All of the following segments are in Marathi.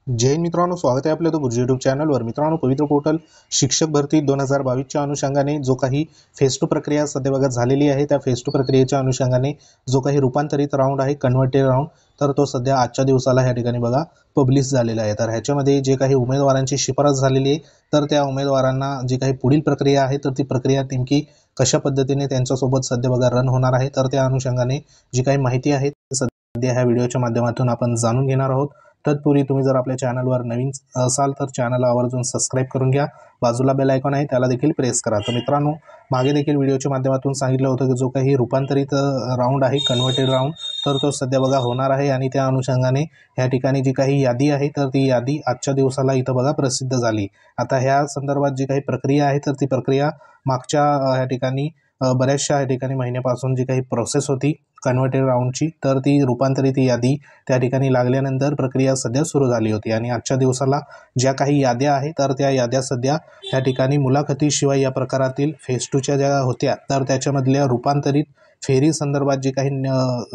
जय हिंद मित्रांनो, स्वागत आहे आपल्या गुरुजी यूट्यूब चॅनलवर। मित्रांनो, पवित्र पोर्टल शिक्षक भरती 2022च्या अनुषंगाने जो काही फेज टू प्रक्रिया सध्या बघा झालेली आहे, त्या फेज टू प्रक्रियेच्या अनुषंगाने जो काही रूपांतरित राऊंड आहे, कन्व्हर्टेड राऊंड, तर तो सध्या आजच्या दिवसाला ह्या ठिकाणी बघा पब्लिश झालेला आहे। तर ह्याच्यामध्ये जे काही उमेदवारांची शिफारस झालेली आहे, तर त्या उमेदवारांना जी काही पुढील प्रक्रिया आहे, तर ती प्रक्रिया नेमकी कशा पद्धतीने त्यांच्यासोबत सध्या बघा रन होणार आहे, तर त्या अनुषंगाने जी काही माहिती आहे सध्या ह्या व्हिडिओच्या माध्यमातून आपण जाणून घेणार आहोत। तत्पूर्वी तुम्ही जर आपल्या चॅनलवर नवीन असाल तर चॅनलला आवर्जून सबस्क्राइब करून घ्या, बाजूला बेल आयकॉन आहे त्याला देखील प्रेस करा। तर मित्रांनो, मागे देखील व्हिडिओच्या माध्यमातून सांगितलं होतं की जो काही रूपांतरित राऊंड आहे, कन्व्हर्टेड राऊंड, तर तो सध्या बघा होणार आहे आणि त्या अनुषंगाने ह्या ठिकाणी जी काही यादी आहे, तर ती यादी आजच्या दिवसाला इथं बघा प्रसिद्ध झाली। आता ह्या संदर्भात जी काही प्रक्रिया आहे, तर ती प्रक्रिया मागच्या ह्या ठिकाणी बऱ्याचशा या ठिकाणी महिन्यापासून जी काही प्रोसेस होती कन्व्हर्टेड राऊंडची, तर ती रूपांतरित यादी त्या ठिकाणी लागल्यानंतर प्रक्रिया सध्या सुरू झाली होती आणि आजच्या दिवसाला ज्या काही याद्या आहे, तर त्या याद्या सध्या त्या ठिकाणी मुलाखतीशिवाय या प्रकारातील फेज टूच्या ज्या होत्या, तर त्याच्यामधल्या रूपांतरित फेरी संदर्भात जी काही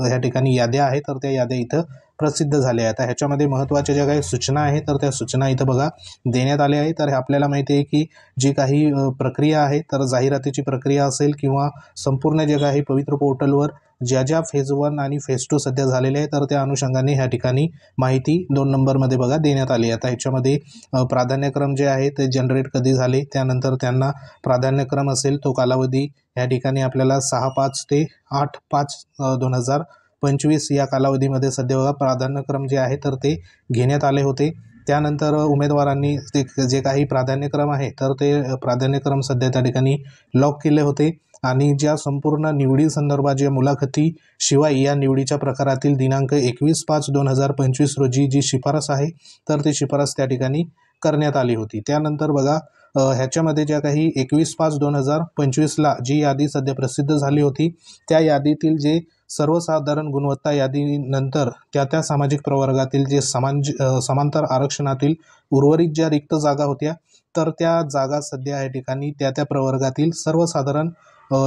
ह्या ठिकाणी याद्या आहे, तर त्या याद्या इथं प्रसिद्ध झाल्या आहेत। ह्याच्यामध्ये महत्त्वाच्या ज्या काही सूचना आहे, तर त्या सूचना इथं बघा देण्यात आल्या आहे। तर आपल्याला माहिती आहे की जी काही प्रक्रिया आहे, तर जाहिरातीची प्रक्रिया असेल किंवा संपूर्ण जे काही पवित्र पोर्टलवर ज्या ज्या फेज 1 आणि फेज 2 सध्या झालेले आहे, तर त्या अनुषंगाने ह्या ठिकाणी माहिती 2 नंबरमध्ये बघा देण्यात आली आहे। आता ह्याच्यामध्ये प्राधान्यक्रम जे आहे ते जनरेट कधी झाले, त्यानंतर त्यांना प्राधान्यक्रम असेल तो कालावधी या ठिकाणी आपल्याला 6/5 ते 8/5/2025 या कालावधीमध्ये सध्या बघा प्राधान्यक्रम जे आहे तर ते घेण्यात आले होते। त्यानंतर उमेदवारांनी जे काही प्राधान्यक्रम आहे, तर ते प्राधान्यक्रम सध्या त्या ठिकाणी लॉक केले होते आणि ज्या संपूर्ण निवडी संदर्भात ज्या मुलाखती शिवाय या निवडीच्या प्रकारातील दिनांक 21/5/2025 रोजी जी शिफारस आहे, तर ती शिफारस त्या ठिकाणी करण्यात आली होती। त्यानंतर बघा ह्याच्यामध्ये ज्या काही 21/5/2025ला जी यादी सध्या प्रसिद्ध झाली होती, त्या यादीतील जे सर्वसाधारण गुणवत्ता यादीनंतर त्या सामाजिक प्रवर्गातील जे समांतर आरक्षणातील उर्वरित ज्या रिक्त जागा होत्या, तर त्या जागा सध्या या ठिकाणी त्या प्रवर्गातील सर्वसाधारण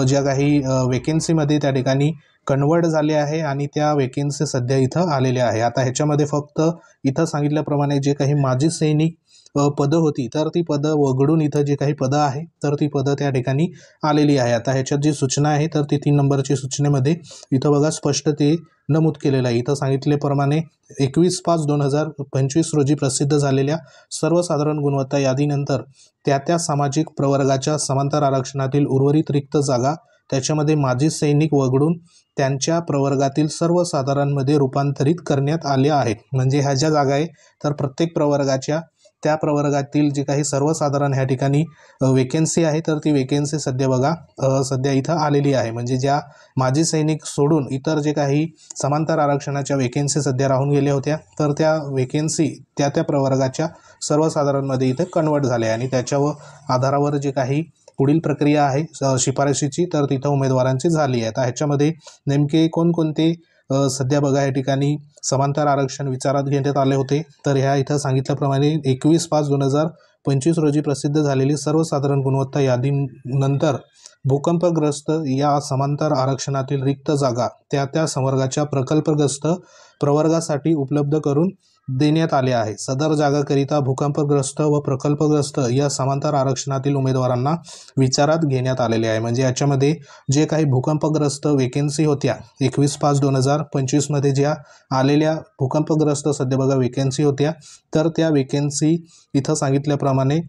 ज्या काही वेकेन्सीमध्ये त्या ठिकाणी कन्वर्ट झाले आहे आणि त्या वेकेन्सी सध्या इथं आलेल्या आहे। आता ह्याच्यामध्ये फक्त इथं सांगितल्याप्रमाणे जे काही माजी सैनिक पदं होती, तर ती पदं वगळून इथं जे काही पदं आहे, तर ती पदं त्या ठिकाणी आलेली आहे। आता ह्याच्यात जी सूचना आहे, तर ती 3 नंबरची सूचनेमध्ये इथं बघा स्पष्ट ते नमूद केलेलं आहे। इथं सांगितल्याप्रमाणे 21/5/2025 रोजी प्रसिद्ध झालेल्या सर्वसाधारण गुणवत्ता यादीनंतर त्या सामाजिक प्रवर्गाच्या समांतर आरक्षणातील उर्वरित रिक्त जागा त्याच्यामध्ये माजी सैनिक वगळून त्यांच्या प्रवर्गातील सर्वसाधारणमध्ये रूपांतरित करण्यात आल्या आहेत। म्हणजे ह्या ज्या जागा आहे, तर प्रत्येक प्रवर्गाच्या त्या प्रवर्गातील जी काही सर्वसाधारण ह्या ठिकाणी वेकेन्सी आहे, तर ती वेकेन्सी सध्या बघा सध्या इथं आलेली आहे। म्हणजे ज्या माजी सैनिक सोडून इतर जे काही समांतर आरक्षणाच्या वेकेन्सी सध्या राहून गेल्या होत्या, तर त्या वेकेन्सी त्या प्रवर्गाच्या सर्वसाधारणमध्ये इथं कन्वर्ट झाल्या आणि त्याच्यावर आधारावर जे काही पुढील प्रक्रिया आहे शिफारशीची, तर तिथं उमेदवारांची झाली आहे। आता ह्याच्यामध्ये नेमके कोणकोणते सध्या बघा या ठिकाणी समांतर आरक्षण विचारात घेण्यात आले होते, तर ह्या इथं सांगितल्याप्रमाणे 21/5/2025 रोजी प्रसिद्ध झालेली सर्वसाधारण गुणवत्ता यादीनंतर भूकंपग्रस्त या समांतर आरक्षणातील रिक्त जागा त्या संवर्गाच्या प्रकल्पग्रस्त प्रवर्गासाठी उपलब्ध करून देण्यात आले आहे। सदर जागाकरिता भूकंपग्रस्त व प्रकल्पग्रस्त या समांतर आरक्षणातील उमेदवारांना विचारात घेण्यात आलेले आहे। म्हणजे याच्यामध्ये जे काही भूकंपग्रस्त वेकेन्सी होत्या 21/5/2025 मध्ये ज्या आलेल्या भूकंपग्रस्त सध्या बघा वेकेन्सी होत्या, तर त्या वेकेन्सी इथं सांगितल्याप्रमाणे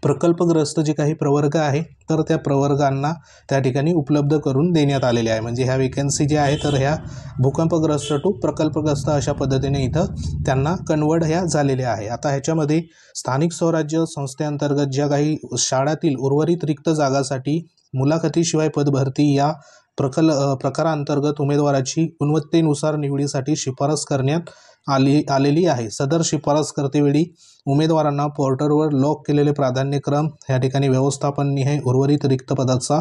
प्रकल्पग्रस्त जे काही प्रवर्ग आहे, तर त्या प्रवर्गांना त्या ठिकाणी उपलब्ध करून देण्यात आलेले आहे। म्हणजे ह्या वेकेन्सी ज्या आहे, तर ह्या भूकंपग्रस्त टू प्रकल्पग्रस्त अशा पद्धतीने इथं त्यांना कन्वर्ट ह्या झालेल्या आहे। आता ह्याच्यामध्ये स्थानिक स्वराज्य संस्थेअंतर्गत ज्या काही शाळातील उर्वरित रिक्त जागासाठी मुलाखतीशिवाय पदभरती या प्रकारांतर्गत उमेदवाराची गुणवत्तेनुसार निवडीसाठी शिफारस करण्यात आलेली आहे। सदर शिफारस करतेवेळी उमेदवारांना पोर्टलवर लॉक केलेले प्राधान्यक्रम या ठिकाणी व्यवस्थापननिहाय उर्वरित रिक्त पदाचा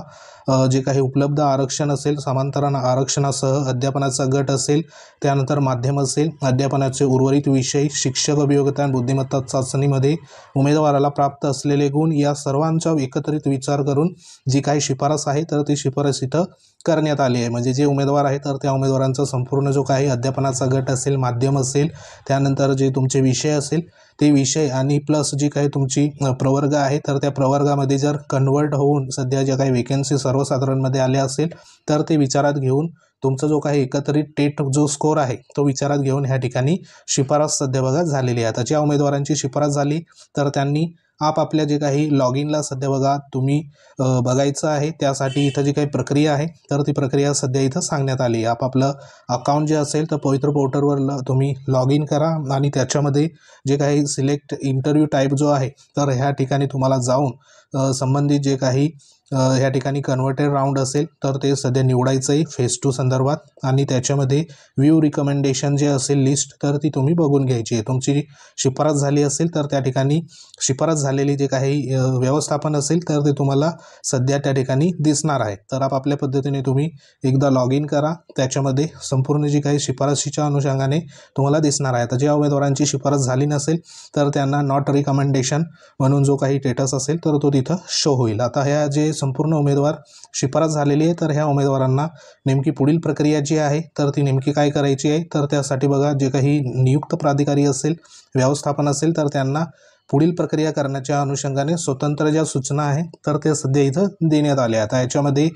जे काही उपलब्ध आरक्षण असेल, समांतर आरक्षणासह अध्यापनाचा गट असेल, त्यानंतर माध्यम असेल, अध्यापनाचे उर्वरित विषय, शिक्षक अभियोग्यता आणि बुद्धिमत्ता चाचणीमध्ये उमेदवाराला प्राप्त असलेले गुण या सर्वांचा एकत्रित विचार करून जी काही शिफारस आहे, तर ती शिफारस इथं करण्यात आली आहे। म्हणजे जे उमेदवार आहे, तर त्या उमेदवारांचा संपूर्ण जो काही अध्यापनाचा गट असेल, माध्यम असेल, त्यानंतर जे तुमचे विषय असेल ते विषय आणि प्लस जी काही तुमची प्रवर्ग आहे तर त्या प्रवर्गामध्ये जर कन्वर्ट होऊन सध्या ज्या काही वेकेन्सी सर्वसाधारणमध्ये आल्या असेल तर ते विचारात घेऊन तुमचा जो काही एकत्रित टेट जो स्कोर आहे तो विचारात घेऊन ह्या ठिकाणी शिफारस सध्या बघा झालेली आहे. आता ज्या उमेदवारांची शिफारस झाली तर त्यांनी आपापल्या जे काही लॉग इनला सध्या बघा तुम्ही बघायचं आहे. त्यासाठी इथं जी काही प्रक्रिया आहे तर ती प्रक्रिया सध्या इथं सांगण्यात आली आहे. आपापलं अकाउंट जे असेल तर पवित्र पोर्टलवर तुम्ही लॉग इन करा आणि त्याच्यामध्ये जे काही सिलेक्ट इंटरव्ह्यू टाईप जो आहे तर ह्या ठिकाणी तुम्हाला जाऊन संबंधित जे काही ह्या ठिकाणी कन्व्हर्टेड राऊंड असेल तर ते सध्या निवडायचं आहे फेज 2 संदर्भात आणि त्याच्यामध्ये व्ह्यू रिकमेंडेशन जे असेल लिस्ट तर ती तुम्ही बघून घ्यायची आहे. तुमची शिफारस झाली असेल तर त्या ठिकाणी शिफारस झालेली जे काही व्यवस्थापन असेल तर ते तुम्हाला सध्या त्या ठिकाणी दिसणार आहे. तर आपापल्या पद्धतीने तुम्ही एकदा लॉग इन करा, त्याच्यामध्ये संपूर्ण जी काही शिफारशीच्या अनुषंगाने तुम्हाला दिसणार आहे. तर ज्या उमेदवारांची शिफारस झाली नसेल तर त्यांना नॉट रिकमेंडेशन म्हणून जो काही स्टेटस असेल तर तो तिथं शो होईल. आता ह्या जे संपूर्ण उमेदवार शिफारस झालेली आहे तर ह्या उमेदवारांना नेमकी पुढील प्रक्रिया जी आहे तर ती नेमकी काय करायची आहे तर त्यासाठी बघा जे काही नियुक्त प्राधिकारी असेल, व्यवस्थापन असेल तर त्यांना पुढील प्रक्रिया करण्याच्या अनुषंगाने स्वतंत्र ज्या सूचना आहे तर त्या सध्या इथं देण्यात आल्या. आता याच्यामध्ये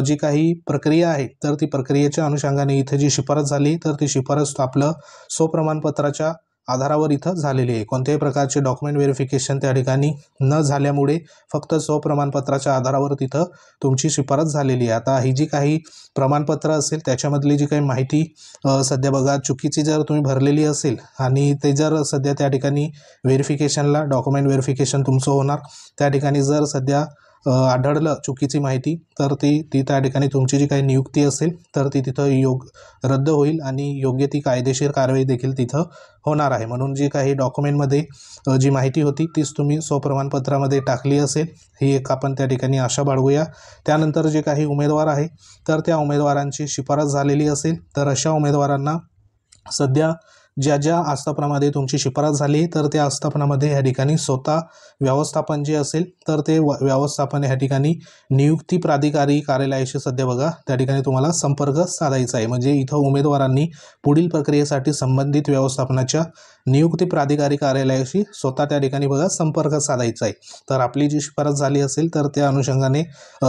जी काही प्रक्रिया आहे तर ती प्रक्रियेच्या अनुषंगाने इथे जी शिफारस झाली तर ती शिफारस आपलं स्वप्रमाणपत्राच्या आधारावर इथं झालेली आहे. कोणत्याही प्रकारचे डॉक्युमेंट व्हेरिफिकेशन त्या ठिकाणी न झाल्यामुळे फक्त स्वप्रमाणपत्राच्या आधारावर तिथं तुमची शिफारस झालेली आहे. आता ही जी काही प्रमाणपत्र असेल त्याच्यामधली जी काही माहिती सध्या बघा चुकीची जर तुम्ही भरलेली असेल आणि ते जर सध्या त्या ठिकाणी व्हेरिफिकेशनला डॉक्युमेंट व्हेरिफिकेशन तुमचं होणार, त्या ठिकाणी जर सध्या आढळलं चुकीची माहिती तर ती त्या ठिकाणी तुमची जी काही नियुक्ती असेल तर ती तिथं रद्द होईल आणि योग्य ती कायदेशीर कारवाई देखील तिथं होणार आहे. म्हणून जी काही डॉक्युमेंटमध्ये जी माहिती होती तीच तुम्ही स्वप्रमाणपत्रामध्ये टाकली असेल ही एक आपण त्या ठिकाणी आशा बाळगूया. त्यानंतर जे काही उमेदवार आहे तर त्या उमेदवारांची शिफारस झालेली असेल तर अशा उमेदवारांना सध्या ज्या आस्थापनामध्ये तुमची शिफारस झाली तर त्या आस्थापनामध्ये ह्या ठिकाणी स्वतः व्यवस्थापन जे असेल तर ते व्यवस्थापन ह्या ठिकाणी नियुक्ती प्राधिकारी कार्यालयाशी सध्या बघा त्या ठिकाणी तुम्हाला संपर्क साधायचा आहे. म्हणजे इथं उमेदवारांनी पुढील प्रक्रियेसाठी संबंधित व्यवस्थापनाच्या नियुक्ती प्राधिकारी कार्यालयाशी स्वतः त्या ठिकाणी बघा संपर्क साधायचा आहे. तर आपली जी शिफारस झाली असेल तर त्या अनुषंगाने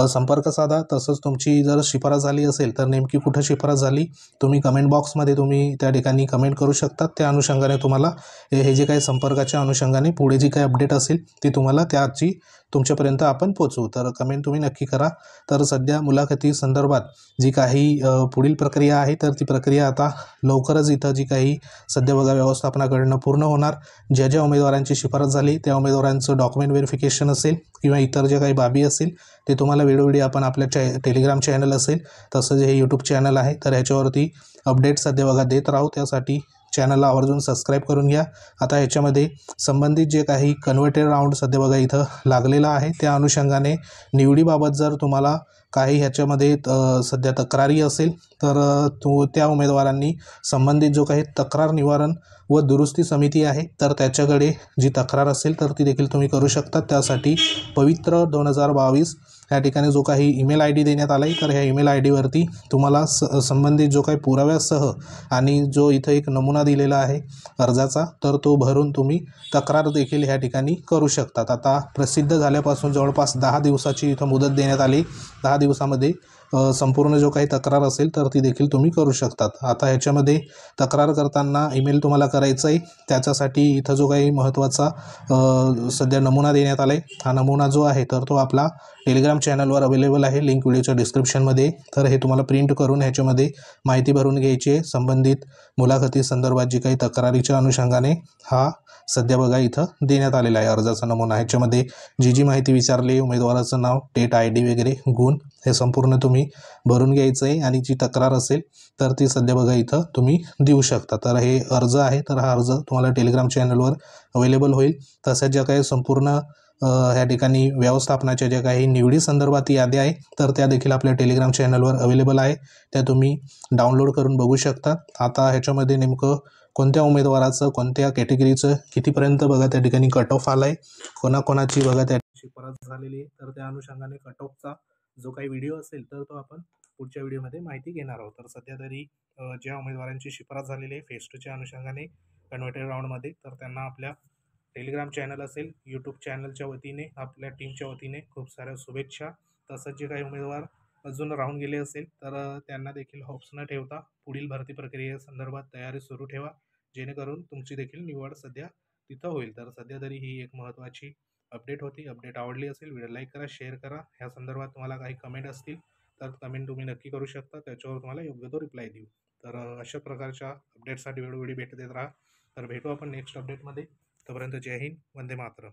संपर्क साधा. तसंच तुमची जर शिफारस झाली असेल तर नेमकी कुठं शिफारस झाली तुम्ही कमेंट बॉक्समध्ये तुम्ही त्या ठिकाणी कमेंट करू शकता. त्या अनुषंगाने तुम्हाला हे जे काही संपर्काच्या अनुषंगाने पुढे जी काही अपडेट असेल ती तुम्हाला त्याची तुमच्यापर्यंत आपण पोचवू. तर कमेंट तुम्ही नक्की करा. तर सध्या मुलाखती संदर्भात जी काही पुढील प्रक्रिया आहे तर ती प्रक्रिया आता लवकरच इथं जी काही सध्या बघा व्यवस्थापनाकडनं पूर्ण होणार. ज्या उमेदवारांची शिफारस झाली त्या उमेदवारांचं डॉक्युमेंट व्हेरिफिकेशन असेल किंवा इतर ज्या काही बाबी असेल ते तुम्हाला वेळोवेळी आपण आपल्या टेलिग्राम चॅनल असेल तसंच हे यूट्यूब चॅनल आहे तर ह्याच्यावरती अपडेट सध्या बघा देत राहू. त्यासाठी चॅनलला आवर्जून सबस्क्राईब करून घ्या. आता ह्याच्यामध्ये संबंधित जे काही कन्व्हर्टेड राऊंड सध्या बघा इथं लागलेला आहे त्या अनुषंगाने निवडीबाबत जर तुम्हाला काही ह्याच्यामध्ये सध्या तक्रारी असेल तर त्या उमेदवारांनी संबंधित जो काही तक्रार निवारण व दुरुस्ती समिती आहे तर त्याच्याकडे जी तक्रार असेल तर ती देखील तुम्ही करू शकता. त्यासाठी पवित्र 2022 या ठिकाणी जो काही ईमेल ID देण्यात आला आहे तर ह्या ईमेल ID वरती तुम्हाला संबंधित जो काही पुराव्यासह आणि जो इथं एक नमुना दिलेला आहे अर्जाचा तर तो भरून तुम्ही तक्रार देखील ह्या ठिकाणी करू शकतात. आता प्रसिद्ध झाल्यापासून जवळपास 10 दिवसाची इथं मुदत देण्यात आली. 10 दिवसामध्ये संपूर्ण जो काही तक्रार असेल तर ती देखील तुम्ही करू शकतात. आता ह्याच्यामध्ये तक्रार करताना ईमेल तुम्हाला करायचं आहे. त्याच्यासाठी इथं जो काही महत्त्वाचा सध्या नमुना देण्यात आला आहे हा नमुना जो आहे तर तो आपला टेलिग्राम चॅनलवर अवेलेबल आहे. लिंक व्हिडिओच्या डिस्क्रिप्शनमध्ये. तर हे तुम्हाला प्रिंट करून ह्याच्यामध्ये माहिती भरून घ्यायची आहे. संबंधित मुलाखती संदर्भात जी काही तक्रारीच्या अनुषंगाने हा सध्या बघा इथं देण्यात आलेला आहे अर्जाचा नमुना. ह्याच्यामध्ये जी माहिती विचारली उमेदवाराचं नाव, टेट ID वगैरे, गुण हे संपूर्ण तुम्ही भरून घ्यायचं आहे आणि जी तक्रार असेल तर ती सध्या बघा इथं तुम्ही देऊ शकता. तर हे अर्ज आहे तर हा अर्ज तुम्हाला टेलिग्राम चॅनलवर अवेलेबल होईल. तसेच ज्या काही संपूर्ण ह्या ठिकाणी व्यवस्थापनाच्या ज्या काही निवडी संदर्भात याद्या आहे तर त्या देखील आपल्या टेलिग्राम चॅनलवर अवेलेबल आहे. त्या तुम्ही डाउनलोड करून बघू शकता. आता ह्याच्यामध्ये नेमकं कोणत्या उमेदवाराचं कोणत्या कॅटेगरीचं कितीपर्यंत बघा त्या ठिकाणी कट ऑफ आला आहे, कोणाकोणाची बघा त्या शिफारस झालेली आहे तर त्या अनुषंगाने कट ऑफचा जो काही व्हिडिओ असेल तर तो आपण पुढच्या व्हिडिओमध्ये माहिती घेणार आहोत. तर सध्या तरी ज्या उमेदवारांची शिफारस झालेली आहे फेज 2च्या अनुषंगाने कन्व्हर्टेड राऊंडमध्ये, तर त्यांना आपल्या टेलिग्राम चॅनल असेल, यूट्यूब चॅनलच्या वतीने, आपल्या टीमच्या वतीने खूप साऱ्या शुभेच्छा. तसंच जे काही उमेदवार अजून राहून गेले असेल तर त्यांना देखील होप्स न ठेवता पुढील भरती प्रक्रियेसंदर्भात तयारी सुरू ठेवा, जेणेकरून तुमची देखील निवड सध्या तिथं होईल. तर सध्या तरी ही एक महत्त्वाची अपडेट होती. अपडेट आवडली असेल व्हिडिओ लाईक करा, शेअर करा. ह्या संदर्भात तुम्हाला काही कमेंट असतील तर कमेंट तुम्ही नक्की करू शकता, त्याच्यावर तुम्हाला योग्य तो रिप्लाय देऊ. तर अशा प्रकारच्या अपडेटसाठी वेळोवेळी भेट देत राहा. तर भेटू आपण नेक्स्ट अपडेटमध्ये. तोपर्यंत जय हिंद, वंदे मातरम.